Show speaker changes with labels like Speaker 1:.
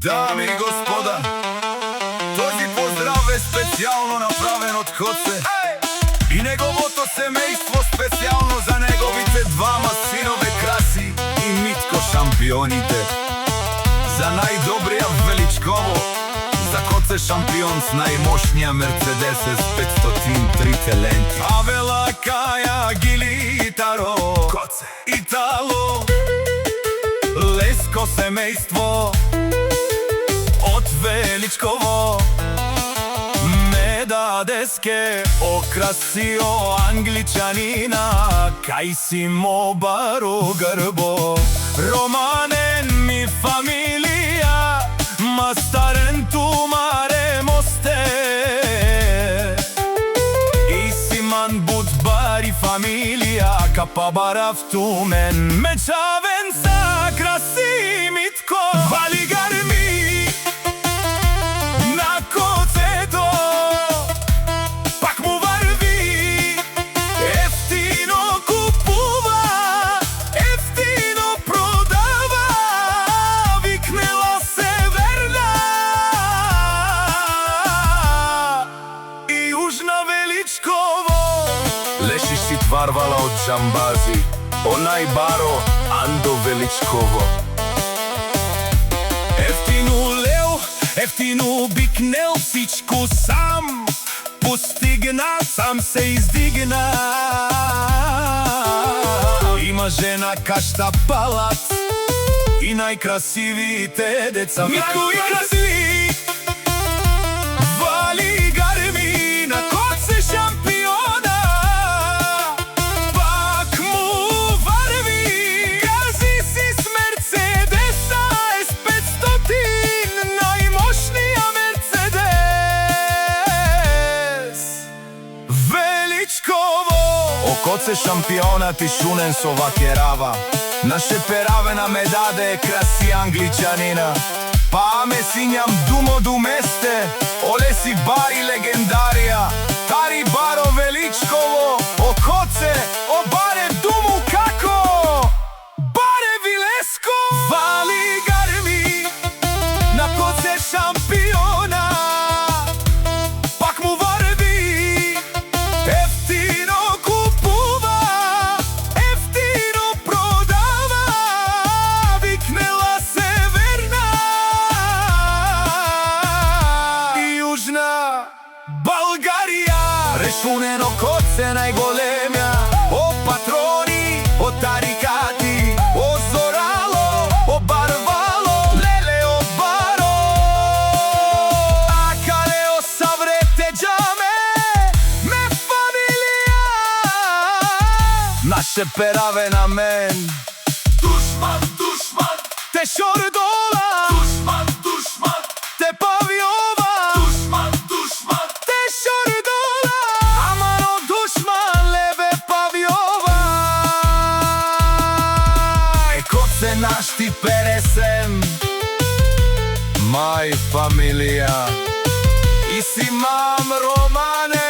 Speaker 1: Дами и господа, този поздрав е специално направен от Хоце и неговото семейство, специално за неговите двама синове Краси и Митко, шампионите. За най-добрия в Величково, за Хоце шампион с най-мощния Мерцедес S500 трите ленти. Авела, Кая, Гили, Таро, Хоце, Итало, Леско семейство от Величково. Медадеске окрасио англичанина, кај си мо баро грбо. Романен ми фамилија, мастарен ту маре мосте. И си ман буд бари фамилија, капа барав ту мен. Мечавен са Краси Митко, вали гарми на коцето, пак му върви. Ефтино купува, ефтино продава, викнела Северна и Южна Величково. Лешиш си тварвала од джамбази, онај баро Андо Величково. Ефтино лео, ефтино бикнел, всичко сам постигна, сам се издигна. Има жена, каща, палац и најкрасивите деца. Митко и Краси вали гарми на Хоце шампиона, пак му върви. Гази си с Мерцедеса S500, најмощния Мерцедес. Величково о Хоце шампионат и шунен со вакерава, наше перавена ме даде Краси англичанина. Па ме синјам думо ду месте, оле си бари легендарија, тари баро Величково, о Хоце, о баре думу како, баре Вилеско. Вали гарми на Хоце шампиона, пак му върви. Ефтино купува, ефтино продава, викнела Северна и Южна Българија. Решунено Хоце најголемја, о патрони, о тарикати, о зорало, о барвало, леле о баро. Акале о саврете джаме, ме фамилија, наше перавена мен. Душман, душман, те шордола, душман, душман, те павиова, душман, душман, те шордола, амано душман, лебе павиова. Е Хоце наш ти пересем, мај фамилија, и си мам Романе.